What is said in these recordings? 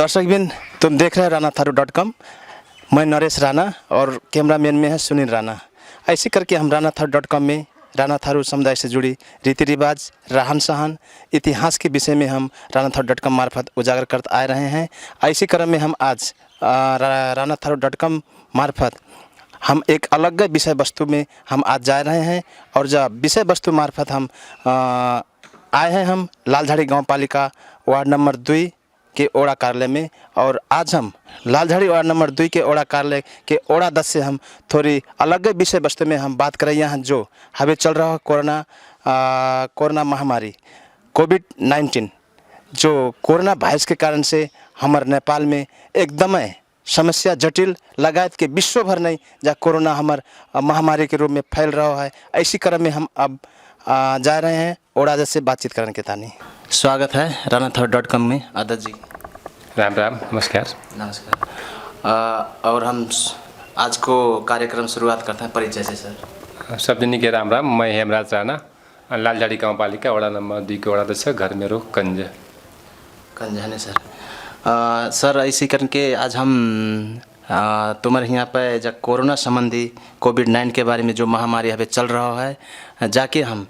दर्शकबिन, तुम देख रहे हैं रानाथारू.com। मैं नरेश राणा और कैमरामैन में है सुनील राणा। ऐसे करके हम रानाथारू.com में रानाथारू समुदाय से जुड़ी रीति रिवाज, रहन सहन, इतिहास के विषय में हम रानाथारू.com मार्फत उजागर करते आ रहे हैं। ऐसे क्रम में हम आज रानाथारू.com मार्फत हम एक अलग विषय वस्तु में हम आज जा रहे हैं और जब विषय वस्तु मार्फत हम आए हैं हम लालझाड़ी गाँव पालिका वार्ड नंबर 2 के ओड़ा कार्यालय में। और आज हम लालझाड़ी वार्ड नंबर 2 के ओड़ा कार्यालय के ओड़ा 10 से हम थोड़ी अलग विषय वस्तु में हम बात कर रहे हैं जो हमें चल रहा है कोरोना महामारी कोविड-19, जो कोरोना वायरस के कारण से हमारे नेपाल में एकदम समस्या जटिल लगायत के विश्व भर नहीं जहाँ कोरोना हमार महामारी के रूप में फैल रहा है। ऐसी क्रम में हम अब जा रहे हैं ओड़ा 10 से बातचीत करने के तानी। स्वागत है रानाथारू.com में आदर्श जी। राम राम, नमस्कार। नमस्कार। और हम आज को कार्यक्रम शुरुआत करते हैं परिचय से सर। सब जनी के राम राम। मैं हेमराज राणा, लालझाड़ी गाँव पालिका वड़ा नंबर 2 के वड़ा 10, घर मेरो कंज है ने सर। सर ऐसे करके आज हम तुम्हारे यहाँ पर जब कोरोना संबंधी कोविड-19 के बारे में जो महामारी अभी चल रहा है जाके हम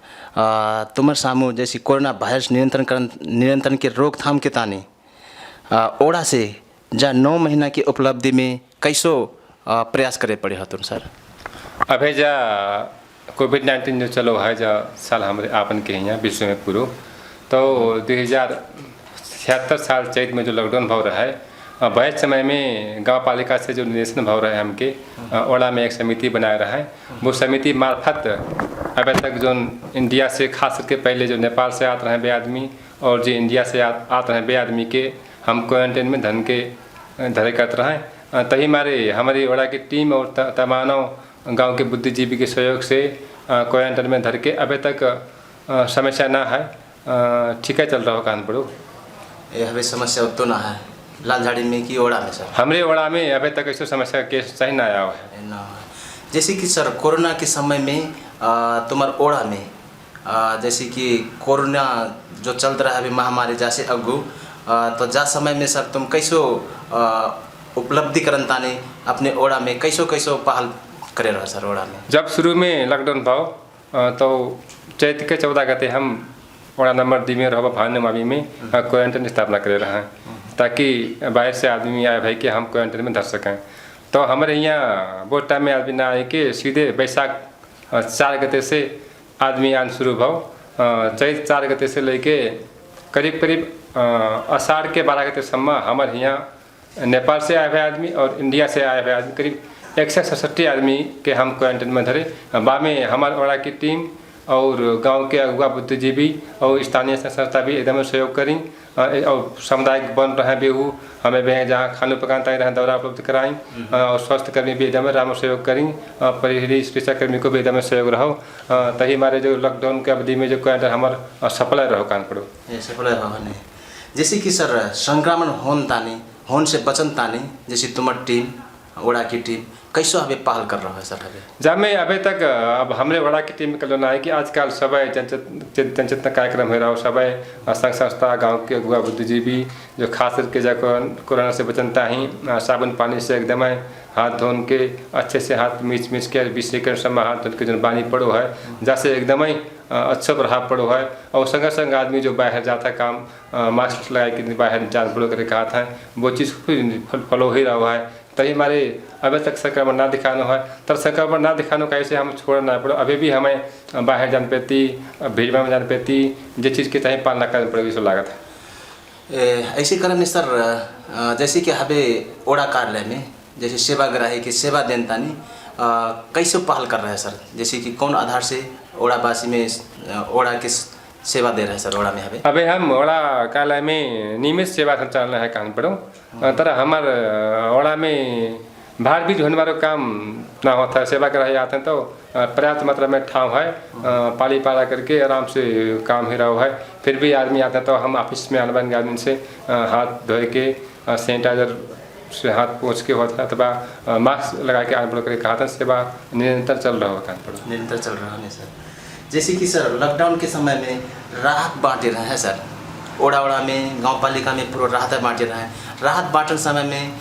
तुम्हारे सामू जैसी कोरोना वायरस नियंत्रण के रोकथाम के तानी ओड़ा से जा 9 महीना की उपलब्धि में कैसो प्रयास करे पड़े हो तुम सर? अभी जा कोविड-19 जो चलो है जा साल हमारे आपन के यहाँ विश्व में पूरा तो 2076 साल चैत में जो लॉकडाउन भाव रहा है वह समय में गांव पालिका से जो निर्देशन भाव रहा है हमके ओड़ा में एक समिति बनाया रहा है। वो समिति मार्फत अभी तक जो इंडिया से खास करके पहले जो नेपाल से आते रहे बे आदमी और जो इंडिया से आते रहे बे आदमी के हम क्वारंटाइन में धरे करते रहे। तही हमारी ओड़ा की टीम और तमाम गांव के बुद्धिजीवी के सहयोग से क्वारंटाइन में धर के अभी तक समस्या ना है, ठीक है चल रहा हो कान पड़ो। ये हमें समस्या तो ना है लालझाड़ी में कि ओड़ा में सर? हमारे ओड़ा में अभी तक ऐसा समस्या केस सही ना आया है ना। जैसे कि सर कोरोना के समय में तुम्हारे ओड़ा में जैसे कि कोरोना जो चल रहा है अभी महामारी जैसे अगू तो जा समय में सर तुम कैसो उपलब्धि करनताने अपने ओड़ा में कैसो पहल करे रहा सर ओड़ा में? जब शुरू में लॉकडाउन भाव तो चैत के 14 गते हम ओड़ा नंबर 2 में रहो भानु मावी में क्वारंटाइन स्थापना करे रहे हैं ताकि बाहर से आदमी आए भाई कि हम क्वारंटाइन में धर सकें। तो हमारे यहाँ वो टाइम में आदमी ना आए कि सीधे बैसाख 4 गते से आदमी आने शुरू भाव। चैत 4 गते से लेके करीब आषाढ़ के 12 गते सम्म हमारे यहाँ नेपाल से आए हुए आदमी और इंडिया से आए हुए आदमी करीब 167 आदमी के हम क्वारंटाइन में धरे। बाद में हमारे ओड़ा की टीम और गांव के अगुआ बुद्धिजीवी और स्थानीय संस्था भी एकदम सहयोग करी और सामुदायिक बन रहे बेहू हमें भी जहाँ खाना पकान तक रहे दौरा उपलब्ध कराई और स्वास्थ्य कर्मी भी एकदम राम सहयोग करी, परिहरी चिकित्सा कर्मी को भी एकदम सहयोग रहो। तही हमारे जो लॉकडाउन के अवधि में जो क्वारंटाइन हमारे सफल रहो कान पड़ो। सफल रहो नहीं जैसे कि सर संक्रमण होने से बचन तानी जैसे तुम्हारी टीम ओड़ा की टीम कैसे अभी पहल कर रहा है सर? जब में अभी तक अब हमारे ओड़ा की टीम का है कि आजकल सब जनचेतना कार्यक्रम हो रहा हो, सब संघ संस्था गांव के अगुआ बुद्धिजीवी जो खास करके जब कोरोना से बचनता ही साबुन पानी से एकदम हाथ धोन के अच्छे से हाथ मिच के 20 सेकंड समय हाथ धो के जो पानी पड़ो है जैसे एकदम अच्छा प्रभाव पड़ो है। और संग आदमी जो बाहर जाता काम मास्क लगा के बाहर जान पड़ो करके कहा था वो चीज़ फॉलो ही रहा है। तभी हमारे अभी तक संक्रमण ना दिखाना है तर संक्रमण ना दिखाने का ऐसे हम छोड़ना पड़ो। अभी भी हमें बाहर जान पेती भीड़ में जान पेती जो चीज़ की चाहे पालना करनी पड़ेगी सो लागत है। ऐसे क्रम में सर जैसे कि हमें ओड़ा कार्यालय में जैसे सेवाग्राही की सेवा देनतानी कैसे पहल कर रहा है सर? जैसे कि कौन आधार से ओड़ावासी में ओड़ा के सेवा दे रहे हैं सर ओड़ा में? अभी हम ओड़ा कार्यालय में नियमित सेवा संचालन है कान पड़ो तर हमारे ओड़ा में बाहर भी होने वाला काम ना होता है। सेवा कराए आते हैं तो पर्याप्त मात्रा में ठाव है, पाला करके आराम से काम ही रहा है। फिर भी आदमी आते हैं तो हम ऑफिस में आने वाले आदमी से हाथ धोए के सैनिटाइजर से हाथ पोंछ के होता है अथवा मास्क लगा के आने पड़ो करके कहा था। सेवा निरंतर चल रहा होता है। निरंतर चल रहा है सर। जैसे कि सर लॉकडाउन के समय में राहत बांटे रहे हैं सर ओड़ा ओड़ा में गाँव पालिका में पूरा राहत बाँटे रहे राहत बाँटन समय में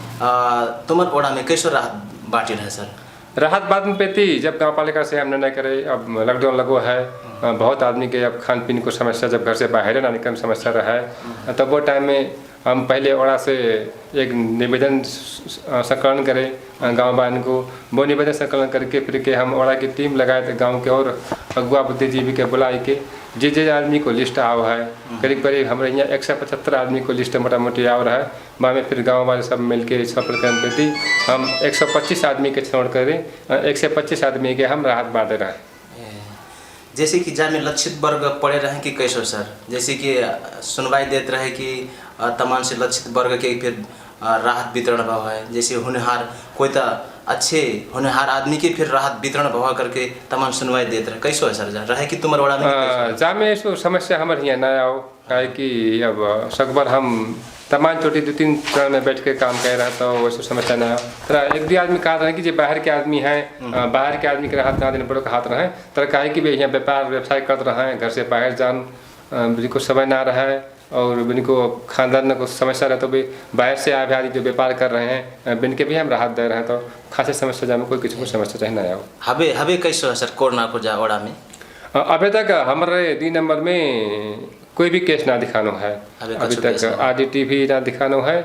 तुम्हार ओड़ा में कैसो राहत बाँटे रहे सर? राहत बाद में पेती जब गाँव पालिका से हम निर्णय करे, अब लॉकडाउन लगो है, बहुत आदमी के अब खान पीन को समस्या, जब घर से बाहर ना निकलने समस्या रहा है, तब वो टाइम में हम पहले ओड़ा से एक निवेदन संकलन करें गांव वालों को। वो निवेदन संकलन करके फिर के हम ओड़ा की टीम लगाए थे गांव के और अगुआ बुद्धिजीवी के बुलाई के जे आदमी को लिस्ट आओ है, करीब करीब हमारे यहाँ 175 आदमी को लिस्ट मोटा मोटी आओ रहा है। बाद में फिर गांव वाले सब मिल के सफल करने प्रति हम 125 आदमी के छोड़ करें 125 आदमी के हम राहत बांटे रहे। जैसे कि जहाँ में लक्षित वर्ग पड़े रहे कि कैसो सर, जैसे कि सुनवाई देते रहे कि तमाम से लक्षित वर्ग के फिर राहत वितरण भाव है, जैसे होनहार कोई तो अच्छे होनहार आदमी के फिर राहत वितरण भाव करके तमाम सुनवाई देते रहे, कैसो है सर जा रहे कि तुम्हारे वाला में जा में ऐसो समस्या हमारे यहाँ ना आओ, काहे कि अब सकबर हम तमाम छोटी 2-3 चरण में बैठ के काम कर रहा तो वैसे समस्या ना आओ। तरह एक भी आदमी कहा रहे कि जो बाहर के आदमी हैं, बाहर के आदमी के राहत ना देने पड़ो हाथ रहे तरह काहे कि वे यहाँ व्यापार व्यवसाय कर रहे हैं, घर से बाहर जान बिल्कुल समय ना रहा है और बिनको खानदान को समस्या रहे तो भी बाहर से आए आदमी जो व्यापार कर रहे हैं बिन के भी हम राहत दे रहे हैं, तो खासी समस्या जा में कोई किसी को समस्या चाहे ना आओ। हबे हबे कैसे है सर कोरोना को जा ओड़ा में? अभी तक हमारे 2 नंबर में कोई भी केस ना दिखानो है, अभी तक आरडीटी भी ना दिखानो है,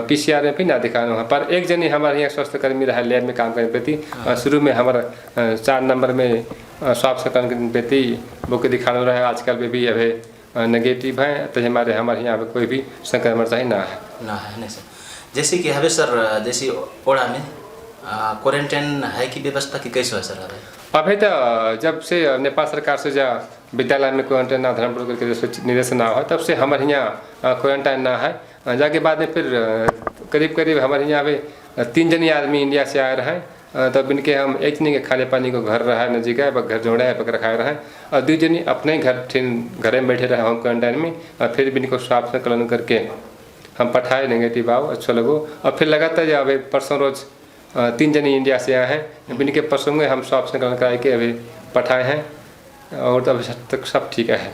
पीसीआर में भी ना दिखानो है। पर एक जनी हमारे यहाँ स्वास्थ्य कर्मी रहा लैब में काम करने पे थी, शुरू में हमारा 4 नंबर में स्वास्थ्य कर्मी पे थी वो के दिखानो रहा है, आजकल में भी अभी नेगेटिव है, तो हमारे यहाँ पे कोई भी संक्रमण चाहे ना है नहीं सर। जैसे कि हवे सर, जैसे ओड़ा में क्वारंटाइन है की व्यवस्था की कैसे है सर? अभी तो जब से नेपाल सरकार से जा विद्यालय में क्वारंटाइन ना धर्मपुर करके निर्देशन ना हो तब से हमारे यहाँ क्वारंटाइन ना है। जाके बाद में फिर करीब करीब हमारे यहाँ पे 3 जनी आदमी इंडिया से आए रहे, तब इनके हम एक जनी के खाने पानी को घर रहा है नजीक है, घर जोड़ा है पकड़ रखाए रहे और 2 जनी अपने घर में बैठे रहे होम क्वारंटाइन में, और फिर भी इनको स्वास्थ्य संकलन करके हम पठाए नेगेटिव आओ अच्छा लगो। और फिर लगातार जब अभी परसों रोज 3 जनी इंडिया से आए हैं, इनके परसों में हम स्वास्थ्य संकलन कराए के अभी पठाए हैं और अभी तक सब ठीक है।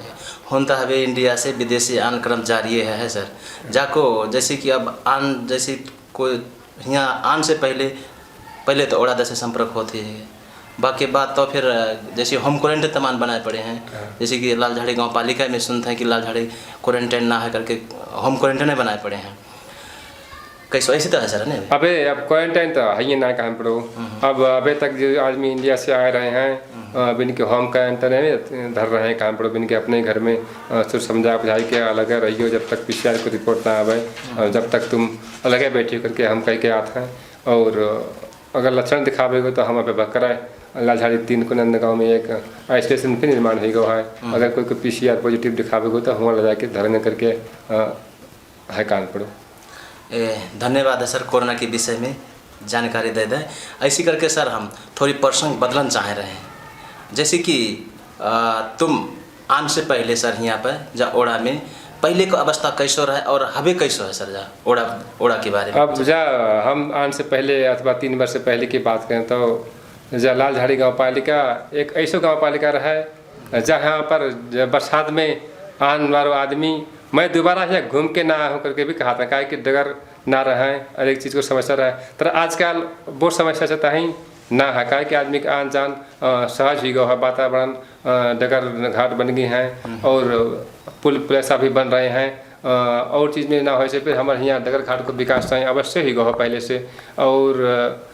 होता है इंडिया से विदेशी आन क्रम जारी है सर, जाको जैसे कि अब आन जैसे कोई यहाँ आन से पहले तो ओड़ा से संपर्क होते हैं, बाकी बात तो फिर जैसे होम क्वारंटाइन तमाम बनाए पड़े हैं, जैसे कि लालझाड़ी गांव पालिका में सुनते हैं कि लालझाड़ी क्वारंटाइन ना है करके होम क्वारंटाइन बनाए पड़े हैं, कैसे ऐसे तो है सर? नहीं अबे अब क्वारंटाइन तो है ही ना कहाँ पड़ो। अब अभी तक जो आदमी इंडिया से आ रहे हैं अब इनके होम क्वारंटाइन में धर रहे हैं कहाँ पड़ो, इनके अपने घर में सिर्फ समझा बुझाई के अलग रहियो जब तक पीसीआर को रिपोर्ट ना आवे, जब तक तुम अलग बैठे करके हम कह के आते हैं। और अगर लक्षण दिखावेगा तो हम अभी बकराए लालझाड़ी 3 को नंदगांव में एक आइसोलेशन भी निर्माण हो गया है, अगर कोई पीसीआर पॉजिटिव दिखावेगा तो हम ले जाके धरने करके है कान पड़ो। धन्यवाद है सर कोरोना के विषय में जानकारी दे दें। ऐसी करके सर हम थोड़ी प्रसंग बदलन चाह रहे हैं, जैसे कि तुम आन से पहले सर यहाँ पर जा ओड़ा में पहले को अवस्था कैसो रहा है और हवे कैसो है सर जा ओड़ा के बारे में? अब जा हम आन से पहले अथवा 3 वर्ष से पहले की बात करें तो जा लालझाड़ी गाँव पालिका एक ऐसा गाँव पालिका रहा है जहाँ पर बरसात में आन वालों आदमी मैं दोबारा यहाँ घूम के ना हो करके भी कहा था, काहे कि डगर ना रहे और एक चीज़ को समस्या रहे। तो आजकल वो समस्या चाहता ही ना है, काहे कि आदमी का आन जान सहज ही गो है, वातावरण डगर घाट बन गई हैं और पुल प्लेसा भी बन रहे हैं और चीज़ में ना हो से फिर हमारे यहाँ डगर घाट को विकास चाहिए अवश्य ही गो है पहले से। और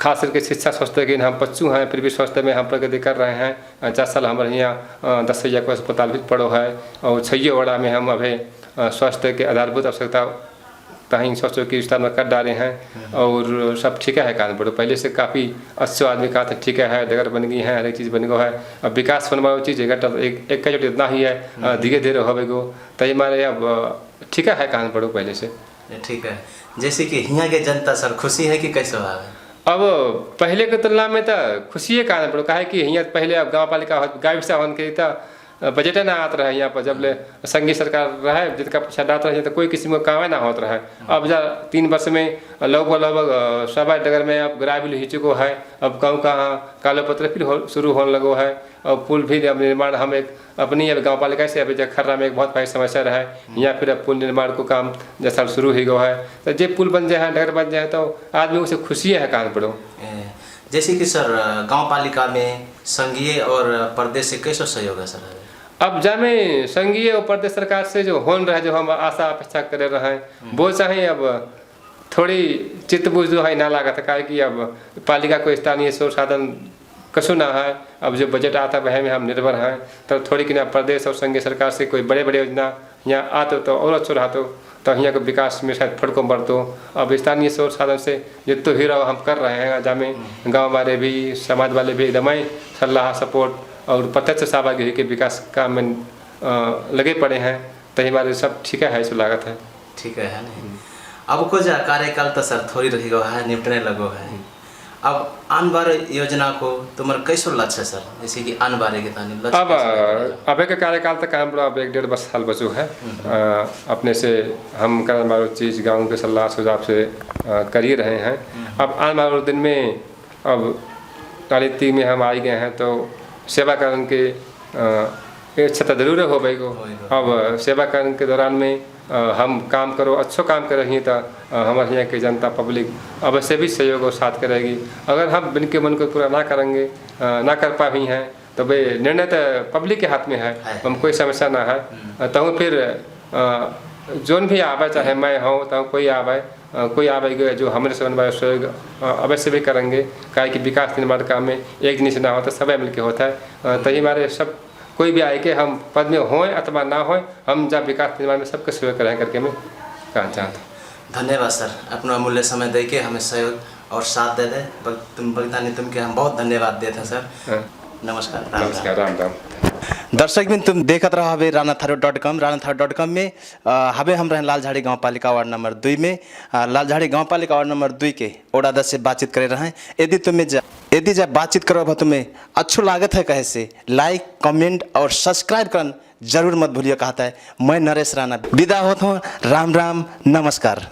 खास करके शिक्षा स्वास्थ्य के हम बच्चों हैं फिर भी स्वास्थ्य में हम प्रगति कर रहे हैं। 4 साल हमारे यहाँ 10 सैया को अस्पताल भी पड़ो है और 6 ओड़ा में हम अभी स्वास्थ्य के आधारभूत आवश्यकता तहीं स्वास्थ्य की विस्तार में कर डाले हैं और सब ठीक है कारण पड़ो पहले से काफ़ी अच्छे आदमी का था ठीक है डगर बन गई है, हर एक चीज़ बन गो है। अब विकास होने वाली चीज़ एक का जो इतना ही है धीरे धीरे होगा तो हमारे अब ठीक है कारण पड़ो पहले से ठीक है। जैसे कि यहाँ के जनता सर खुशी है कि कैसे है? अब पहले के तुलना में तो खुशी है कारण पड़ो, काहे कि यहाँ पहले अब गाँव पालिका गाँव से होने के तो बजट ना आत रहे यहाँ पर जब ले संघीय सरकार रहे जिनका पैसा डात रहे तो कोई किसी को काम ना होत रहे। अब जा 3 वर्ष में लगभग सवा डगर में अब ग्राविल हो चुको है। अब गाँव कहाँ कालो पत्र फिर शुरू होने लगो है। और पुल भी अब निर्माण हम एक अपनी अब गाँव पालिका से अभी खर्रा में एक बहुत बड़ी समस्या रहा है। यहाँ फिर अब पुल निर्माण को काम जैसा शुरू हो गया है तो जे पुल बन जाए डगर बन जाए तो आदमी उसे खुशी है कान पड़ो। जैसे कि सर गांव पालिका में संघीय और प्रदेश से कैसे सहयोग है सर? अब जामे संघीय और प्रदेश सरकार से जो होन रहा है जो हम आशा अपेक्षा करे रहे हैं वो चाहे अब थोड़ी चित्त बुझ जो है ना लागत है कि अब पालिका को स्थानीय स्रोत साधन कसु ना है। अब जो बजट आता है वह में हम निर्भर हैं तो थोड़ी कि ना प्रदेश और संघीय सरकार से कोई बड़े बड़े योजना यहाँ आते तो और अच्छा रहा तो यहाँ के विकास में शायद फटको बढ़तो। अब स्थानीय स्रोत साधन से जो तो हीरो हम कर रहे हैं जामे गाँव वाले भी समाज वाले भी एकदम ही सलाह सपोर्ट और प्रत्यक्ष सहभागी के विकास काम में लगे पड़े हैं तो हमारे सब ठीक है सो लागत है। ठीक है नहीं अब को जा कार्यकाल तो सर थोड़ी रही गो है निपटने लगो है। अब आन बार योजना को तुम्हारे कैसो लक्ष्य है सर? जैसे कि आन बारे के तानी लक्ष्य अब एक कार्यकाल तक काम अब 1-1.5 साल बचो है। अपने से हम करने वाली चीज़ गाँव के सलाह सुझाव से कर ही रहे हैं। अब आने वाले दिन में अब राजनीति में हम आ गए हैं तो सेवा करने के इच्छा तो जरूर हो भाई को। अब सेवा करने के दौरान में हम काम करो अच्छो काम कर रही तो हमारे यहाँ की जनता पब्लिक अवश्य भी सहयोग और साथ करेगी। अगर हम इनके मन को पूरा ना करेंगे ना कर पा रही हैं तो भाई निर्णय तो पब्लिक के हाथ में है। हम कोई समस्या ना है तो फिर जोन भी आवे चाहे मैं हूँ तो कोई आवे जो हमारे से सहयोग अवश्य भी करेंगे। काहे कि विकास निर्माण काम में एक दिन से ना होता सब मिलकर होता है। तो हमारे सब कोई भी आए के हम पद में हों अथवा ना हों हम जब विकास निर्माण में सबके सहयोग करें करके मैं कहना चाहता हूँ। धन्यवाद सर अपना अमूल्य समय दे के हमें सहयोग और साथ दे दे तुम के हम बहुत धन्यवाद देते हैं सर। नमस्कार। नमस्कार राम राम। दर्शक बिन तुम देखत रहो हवे ranatharu.com। ranatharu.com में हवे हम रहे लालझाड़ी गाँव पालिका वार्ड नंबर 2 में लालझाड़ी गाँव पालिका वार्ड नंबर 2 के ओडा 10 से बातचीत करे रहे। यदि जब बातचीत करो तुम्हें अच्छो लागत है कहे से लाइक कमेंट और सब्सक्राइब करना जरूर मत भूलिए कहता है। मैं नरेश राणा विदा होता हूँ। राम राम नमस्कार।